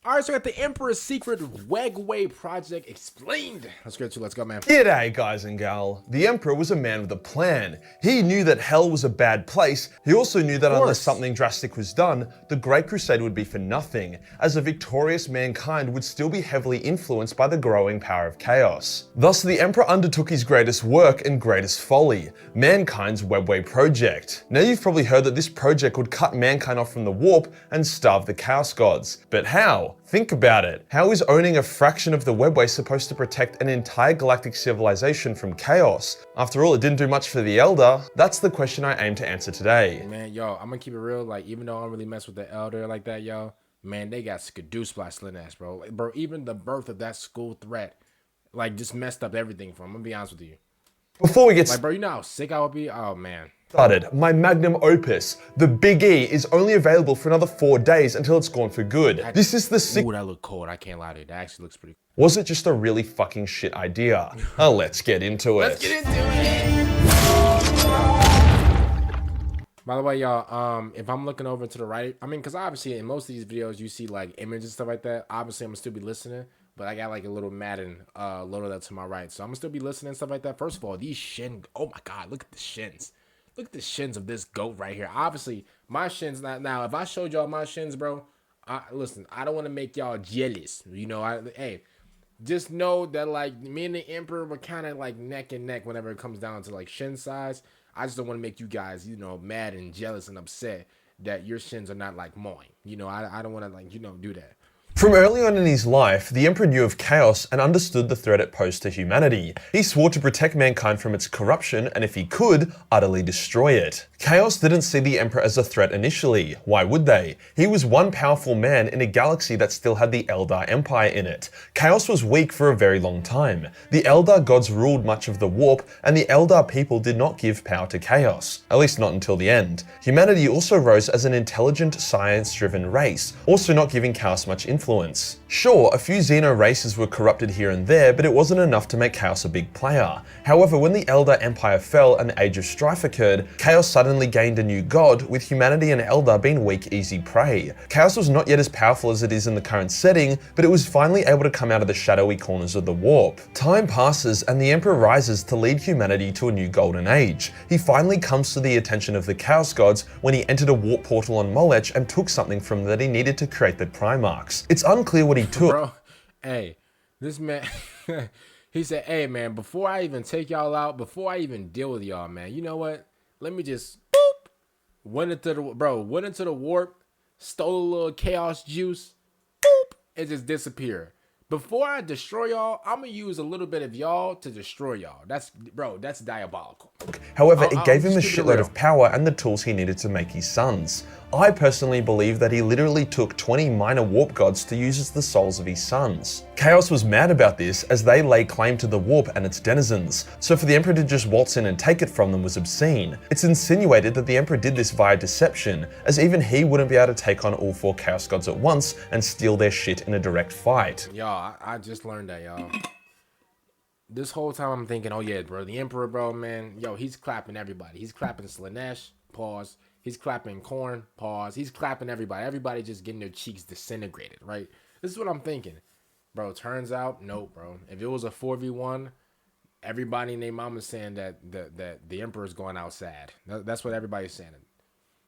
Alright, so I got the Emperor's Secret Webway project explained. Let's get to it. Let's go, man. G'day, guys and gal. The Emperor was a man with a plan. He knew that hell was a bad place. He also knew that unless something drastic was done, the Great Crusade would be for nothing, as a victorious mankind would still be heavily influenced by the growing power of chaos. Thus, the Emperor undertook his greatest work and greatest folly, mankind's Webway project. Now, you've probably heard that this project would cut mankind off from the warp and starve the Chaos Gods. But how? Think about it. How is owning a fraction of the Webway supposed to protect an entire galactic civilization from chaos? After all, it didn't do much for the Eldar. That's the question I aim to answer today. Man, yo, I'm gonna keep it real. Like, even though I don't really mess with the Eldar like that, yo, man, they got Skadoosh by Slaanesh, bro. Like, bro, even the birth of that school threat, like, just messed up everything for him. I'm gonna be honest with you. Before we get like, bro, you know how sick I would be? Oh, man. Started, my magnum opus, the Big E, is only available for another 4 days until it's gone for good. This is the Ooh, that look cold. I can't lie to you. That actually looks pretty cool. Was it just a really fucking shit idea? Let's get into it. Let's get into it. By the way, y'all, if I'm looking over to the right, I mean, because obviously in most of these videos you see like images and stuff like that. Obviously, I'm gonna still be listening, but I got like a little Madden loaded up to my right, so I'm gonna still be listening and stuff like that. First of all, these shin. Oh my God, look at the shins. Look at the shins of this goat right here. Obviously, my shins not now. If I showed y'all my shins, bro, listen, I don't want to make y'all jealous. You know, hey, just know that like me and the Emperor were kind of like neck and neck whenever it comes down to like shin size. I just don't want to make you guys, you know, mad and jealous and upset that your shins are not like mine. You know, I don't want to like, you know, do that. From early on in his life, the Emperor knew of chaos and understood the threat it posed to humanity. He swore to protect mankind from its corruption and, if he could, utterly destroy it. Chaos didn't see the Emperor as a threat initially. Why would they? He was one powerful man in a galaxy that still had the Eldar Empire in it. Chaos was weak for a very long time. The Eldar gods ruled much of the warp, and the Eldar people did not give power to chaos, at least not until the end. Humanity also rose as an intelligent, science-driven race, also not giving chaos much influence. Sure, a few Xeno races were corrupted here and there, but it wasn't enough to make chaos a big player. However, when the Eldar Empire fell and the Age of Strife occurred, chaos suddenly gained a new god, with humanity and Eldar being weak, easy prey. Chaos was not yet as powerful as it is in the current setting, but it was finally able to come out of the shadowy corners of the warp. Time passes and the Emperor rises to lead humanity to a new golden age. He finally comes to the attention of the Chaos Gods when he entered a warp portal on Molech and took something from them that he needed to create the Primarchs. It's unclear what he took. Bro, hey, this man, he said, hey, man, before I even take y'all out, before I even deal with y'all, man, you know what? Let me just, boop, went into the warp, stole a little chaos juice, boop, it just disappeared. Before I destroy y'all, I'm gonna use a little bit of y'all to destroy y'all. That's diabolical. However, it gave him a shitload of power and the tools he needed to make his sons. I personally believe that he literally took 20 minor warp gods to use as the souls of his sons. Chaos was mad about this, as they lay claim to the warp and its denizens, so for the Emperor to just waltz in and take it from them was obscene. It's insinuated that the Emperor did this via deception, as even he wouldn't be able to take on all 4 Chaos Gods at once and steal their shit in a direct fight. Y'all, I just learned that, y'all. This whole time I'm thinking, oh yeah, bro, the Emperor, bro, man, yo, he's clapping everybody. He's clapping Slaanesh, pause. He's clapping Khorne, pause. He's clapping everybody. Everybody just getting their cheeks disintegrated, right? This is what I'm thinking. Bro, turns out, no, bro. If it was a 4v1, everybody in their mama's saying that the Emperor's going out sad. That's what everybody's saying.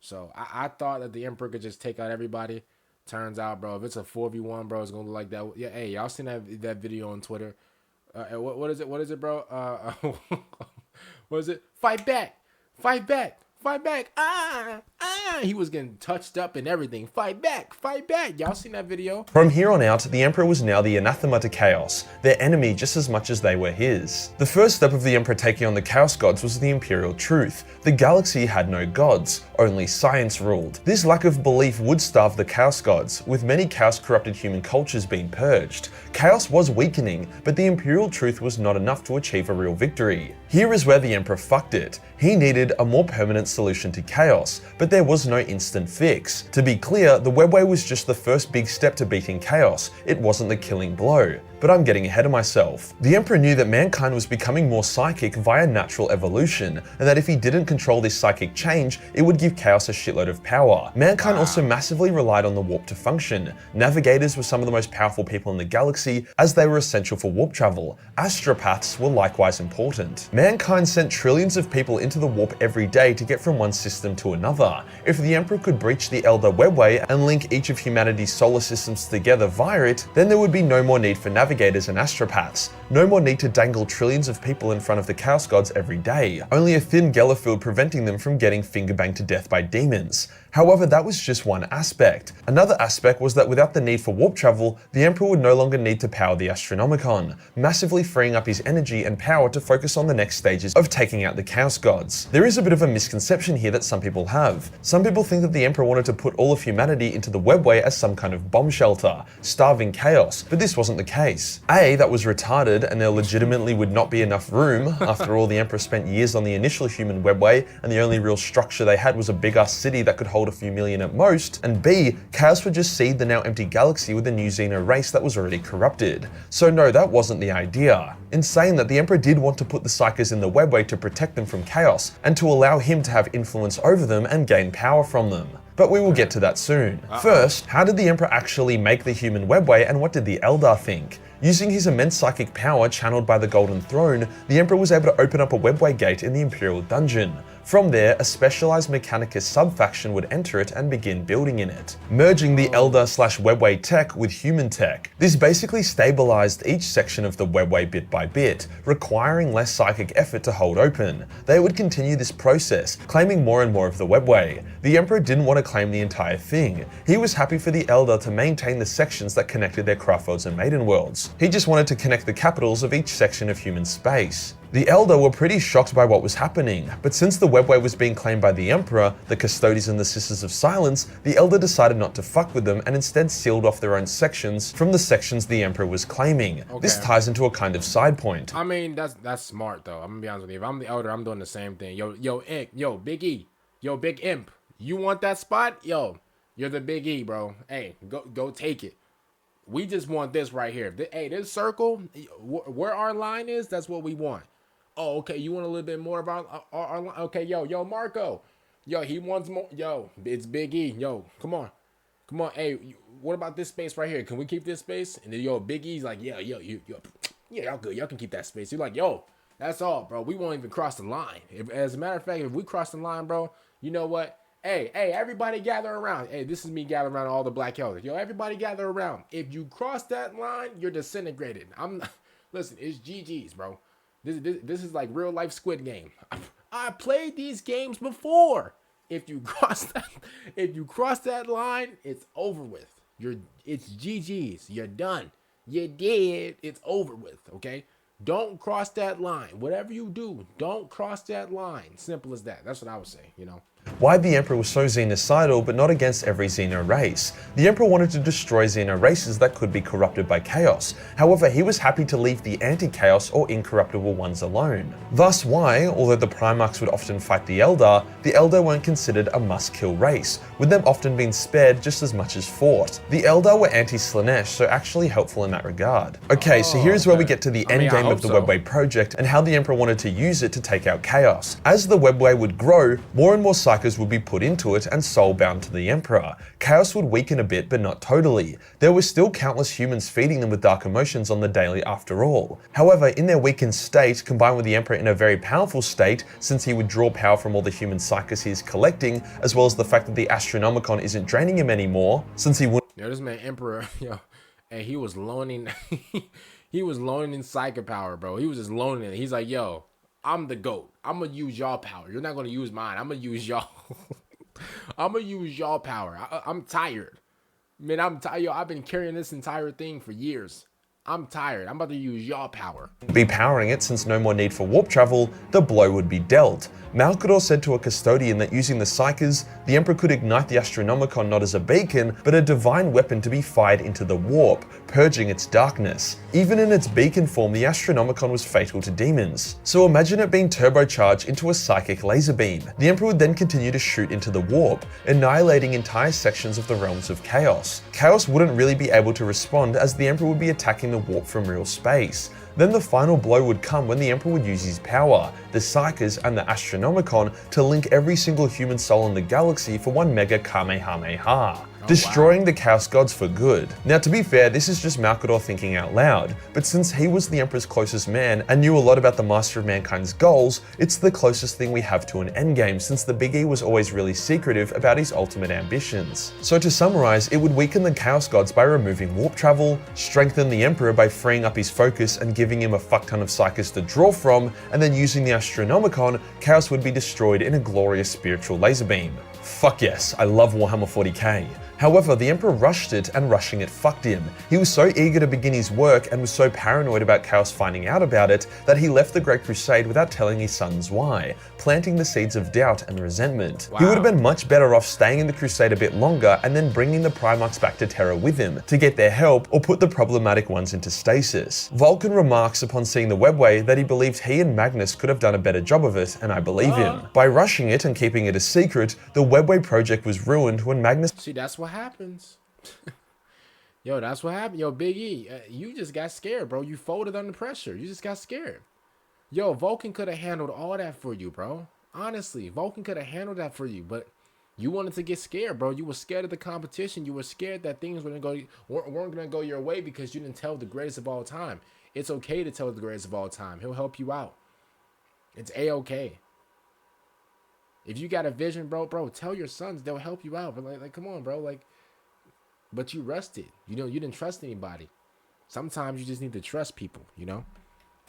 So I thought that the Emperor could just take out everybody. Turns out, bro, if it's a 4v1, bro, it's going to look like that. Yeah, hey, y'all seen that video on Twitter? What is it? What is it, bro? What is it? Fight back. Fight back. Fight back. He was getting touched up and everything. Fight back. Fight back. Y'all seen that video? From here on out, the Emperor was now the anathema to chaos, their enemy just as much as they were his. The first step of the Emperor taking on the Chaos Gods was the Imperial truth. The galaxy had no gods, only science ruled. This lack of belief would starve the Chaos Gods, with many chaos-corrupted human cultures being purged. Chaos was weakening, but the Imperial truth was not enough to achieve a real victory. Here is where the Emperor fucked it. He needed a more permanent solution to chaos, but there was no instant fix. To be clear, the Webway was just the first big step to beating chaos. It wasn't the killing blow. But I'm getting ahead of myself. The Emperor knew that mankind was becoming more psychic via natural evolution, and that if he didn't control this psychic change, it would give chaos a shitload of power. Mankind also massively relied on the warp to function. Navigators were some of the most powerful people in the galaxy, as they were essential for warp travel. Astropaths were likewise important. Mankind sent trillions of people into the warp every day to get from one system to another. If the Emperor could breach the Eldar Webway and link each of humanity's solar systems together via it, then there would be no more need for navigators and astropaths. No more need to dangle trillions of people in front of the Chaos Gods every day, only a thin Gellerfield preventing them from getting finger-banged to death by demons. However, that was just one aspect. Another aspect was that without the need for warp travel, the Emperor would no longer need to power the Astronomicon, massively freeing up his energy and power to focus on the next stages of taking out the Chaos Gods. There is a bit of a misconception here that some people have. Some people think that the Emperor wanted to put all of humanity into the Webway as some kind of bomb shelter, starving chaos, but this wasn't the case. A, that was retarded, and there legitimately would not be enough room. After all, the Emperor spent years on the initial human Webway, and the only real structure they had was a big-ass city that could hold a few million at most. And B, chaos would just seed the now empty galaxy with a new Xeno race that was already corrupted. So no, that wasn't the idea. In saying that, the Emperor did want to put the Psykers in the Webway to protect them from chaos, and to allow him to have influence over them and gain power from them. But we will get to that soon. First, how did the Emperor actually make the human Webway, and what did the Eldar think? Using his immense psychic power channeled by the Golden Throne, the Emperor was able to open up a Webway gate in the Imperial dungeon. From there, a specialized Mechanicus sub-faction would enter it and begin building in it, merging the Eldar/Webway tech with human tech. This basically stabilized each section of the Webway bit by bit, requiring less psychic effort to hold open. They would continue this process, claiming more and more of the Webway. The Emperor didn't want to claim the entire thing. He was happy for the Eldar to maintain the sections that connected their craft worlds and maiden worlds. He just wanted to connect the capitals of each section of human space. The Eldar were pretty shocked by what was happening, but since the Webway was being claimed by the Emperor, the Custodes and the Sisters of Silence, the Eldar decided not to fuck with them and instead sealed off their own sections from the sections the Emperor was claiming. Okay. This ties into a kind of side point. I mean, that's smart though. I'm gonna be honest with you. If I'm the Elder, I'm doing the same thing. Yo, Big E, yo, Big Imp, you want that spot? Yo, you're the Big E, bro. Hey, go take it. We just want this right here. Hey, this circle, where our line is, that's what we want. Oh, okay, you want a little bit more about our line? Okay, yo, Marco. Yo, he wants more. Yo, it's Big E. Yo, come on. Hey, what about this space right here? Can we keep this space? And then, yo, Big E's like, yeah, y'all good. Y'all can keep that space. You're like, yo, that's all, bro. We won't even cross the line. As a matter of fact, if we cross the line, bro, you know what? Hey, everybody gather around. Hey, this is me gathering around all the black elders. Yo, everybody gather around. If you cross that line, you're disintegrated. Listen, it's GG's, bro. This is like real life Squid Game. I played these games before. If you cross that line, it's over with. It's GG's. You're done. You're dead. It's over with. Okay. Don't cross that line. Whatever you do, don't cross that line. Simple as that. That's what I would say. You know. Why the Emperor was so xenocidal, but not against every Xeno race. The Emperor wanted to destroy Xeno races that could be corrupted by chaos. However, he was happy to leave the anti-chaos or incorruptible ones alone. Thus why, although the Primarchs would often fight the Eldar weren't considered a must-kill race, with them often being spared just as much as fought. The Eldar were anti-Slaanesh, so actually helpful in that regard. Okay, so here's where we get to the endgame of the Webway project and how the Emperor wanted to use it to take out chaos. As the Webway would grow, more and more Psykers would be put into it and soul-bound to the Emperor. Chaos would weaken a bit, but not totally. There were still countless humans feeding them with dark emotions on the daily after all. However, in their weakened state, combined with the Emperor in a very powerful state, since he would draw power from all the human Psykers he is collecting, as well as the fact that the Astronomicon isn't draining him anymore, since he wouldn't— Yo, this man Emperor, yo, and he was loaning, he was loaning in Psyker power, bro. He was just loaning it. He's like, yo, I'm the GOAT. I'm going to use y'all power. You're not going to use mine. I'm going to use y'all. I'm going to use y'all power. I'm tired. Man, I'm tired. Yo, I've been carrying this entire thing for years. I'm tired. I'm about to use y'all power. Be powering it since no more need for warp travel, the blow would be dealt. Malkador said to a custodian that using the Psykers, the Emperor could ignite the Astronomicon not as a beacon, but a divine weapon to be fired into the warp, purging its darkness. Even in its beacon form, the Astronomicon was fatal to demons. So imagine it being turbocharged into a psychic laser beam. The Emperor would then continue to shoot into the warp, annihilating entire sections of the realms of chaos. Chaos wouldn't really be able to respond as the Emperor would be attacking the warp from real space. Then the final blow would come when the Emperor would use his power, the Psykers and the Astronomicon, to link every single human soul in the galaxy for one mega Kamehameha, destroying the Chaos Gods for good. Now to be fair, this is just Malkador thinking out loud, but since he was the Emperor's closest man and knew a lot about the Master of Mankind's goals, it's the closest thing we have to an endgame, since the Big E was always really secretive about his ultimate ambitions. So to summarize, it would weaken the Chaos Gods by removing warp travel, strengthen the Emperor by freeing up his focus and giving him a fuck ton of Psykers to draw from, and then using the Astronomicon, Chaos would be destroyed in a glorious spiritual laser beam. Fuck yes, I love Warhammer 40k. However, the Emperor rushed it, and rushing it fucked him. He was so eager to begin his work and was so paranoid about Chaos finding out about it that he left the Great Crusade without telling his sons why, planting the seeds of doubt and resentment. Wow. He would have been much better off staying in the Crusade a bit longer and then bringing the Primarchs back to Terra with him to get their help or put the problematic ones into stasis. Vulcan remarks upon seeing the Webway that he believed he and Magnus could have done a better job of it, and I believe him. By rushing it and keeping it a secret, the Webway project was ruined when Magnus— See, that's what happens. Yo, that's what happened. Yo, Big E, you just got scared, bro. You folded under pressure. You just got scared. Yo, Vulcan could have handled all that for you, bro. Honestly, Vulcan could have handled that for you, but you wanted to get scared, bro. You were scared of the competition. You were scared that things weren't going to go your way because you didn't tell the greatest of all time. It's okay to tell the greatest of all time. He'll help you out. It's A-okay. If you got a vision, bro, tell your sons. They'll help you out. But like come on, bro. Like, but you rested. You know, you didn't trust anybody. Sometimes you just need to trust people, you know?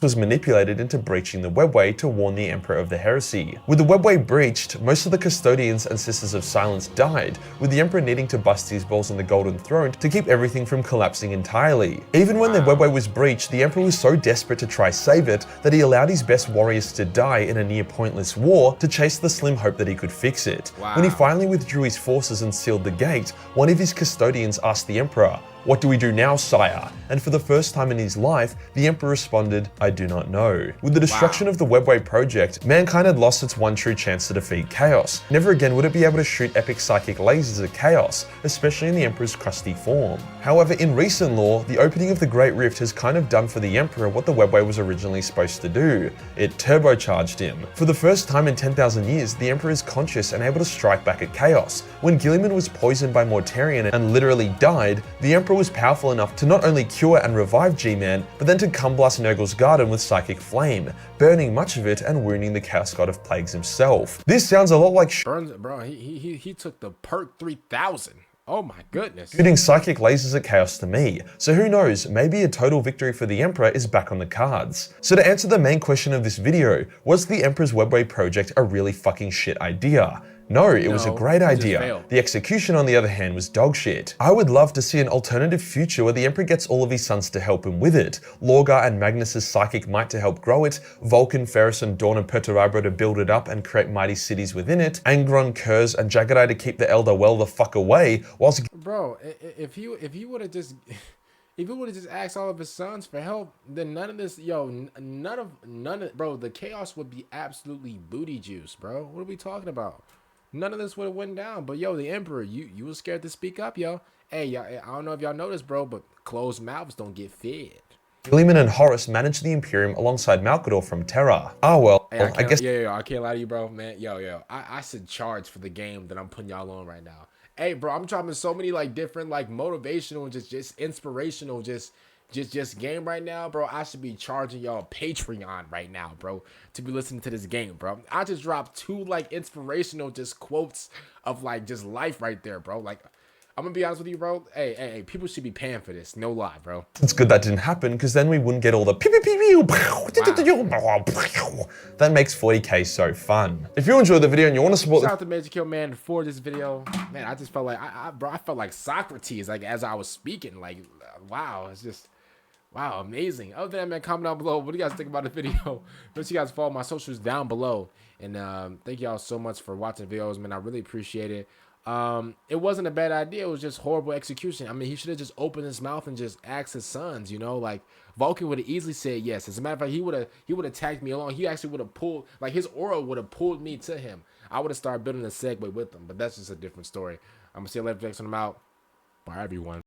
was manipulated into breaching the Webway to warn the Emperor of the heresy. With the Webway breached, most of the Custodians and Sisters of Silence died, with the Emperor needing to bust his balls on the Golden Throne to keep everything from collapsing entirely. Even when the Webway was breached, the Emperor was so desperate to try save it that he allowed his best warriors to die in a near pointless war to chase the slim hope that he could fix it. When he finally withdrew his forces and sealed the gate, one of his Custodians asked the Emperor, "What do we do now, sire?" And for the first time in his life, the Emperor responded, "I do not know." With the destruction of the Webway project, mankind had lost its one true chance to defeat Chaos. Never again would it be able to shoot epic psychic lasers at Chaos, especially in the Emperor's crusty form. However, in recent lore, the opening of the Great Rift has kind of done for the Emperor what the Webway was originally supposed to do. It turbocharged him. For the first time in 10,000 years, the Emperor is conscious and able to strike back at Chaos. When Guilliman was poisoned by Mortarion and literally died, the Emperor was powerful enough to not only cure and revive G-Man, but then to come blast Nurgle's garden with psychic flame, burning much of it and wounding the Chaos God of Plagues himself. This sounds a lot like Burns, bro, he took the perk 3000. Oh my goodness. Shooting psychic lasers at Chaos to me. So who knows, maybe a total victory for the Emperor is back on the cards. So to answer the main question of this video, was the Emperor's Webway project a really fucking shit idea? No, it was a great idea. The execution, on the other hand, was dog shit. I would love to see an alternative future where the Emperor gets all of his sons to help him with it, Lorgar and Magnus's psychic might to help grow it, Vulcan, Ferris, and Dorn and Perturabo to build it up and create mighty cities within it, Angron, Kurz, and Jagadai to keep the Eldar well the fuck away, whilst— Bro, if he would have just... If he would have just asked all of his sons for help, then none of this, bro, the chaos would be absolutely booty juice, bro. What are we talking about? None of this would have went down. But yo, the Emperor, you was scared to speak up, yo. Hey, y'all, I don't know if y'all noticed, bro, but closed mouths don't get fed. Guilliman and Horus managed the Imperium alongside Malkador from Terra. Ah well, hey, I guess— I can't lie to you, bro, man. I should charge for the game that I'm putting y'all on right now. Hey, bro, I'm dropping so many like different like motivational, just inspirational, just game right now, bro. I should be charging y'all Patreon right now, bro, to be listening to this game, bro. I just dropped 2 like inspirational just quotes of like just life right there, bro. Like, I'm gonna be honest with you, bro. Hey, people should be paying for this. No lie, bro. It's good that didn't happen, because then we wouldn't get all the pew pew pew pew. That makes 40k so fun. If you enjoyed the video and you want to support— Shout out to Majorkill, man, for this video. Man, I just felt like I felt like Socrates, like as I was speaking, like wow, it's just Wow, amazing. Other than that, man, comment down below. What do you guys think about the video? Make sure you guys follow my socials down below. And thank y'all so much for watching videos, man. I really appreciate it. It wasn't a bad idea. It was just horrible execution. I mean, he should have just opened his mouth and just asked his sons, you know? Like, Vulcan would have easily said yes. As a matter of fact, he would have tagged me along. He actually would have pulled, like, his aura would have pulled me to him. I would have started building a segue with him. But that's just a different story. I'm going to see you later. Next one. I'm out. Bye, everyone.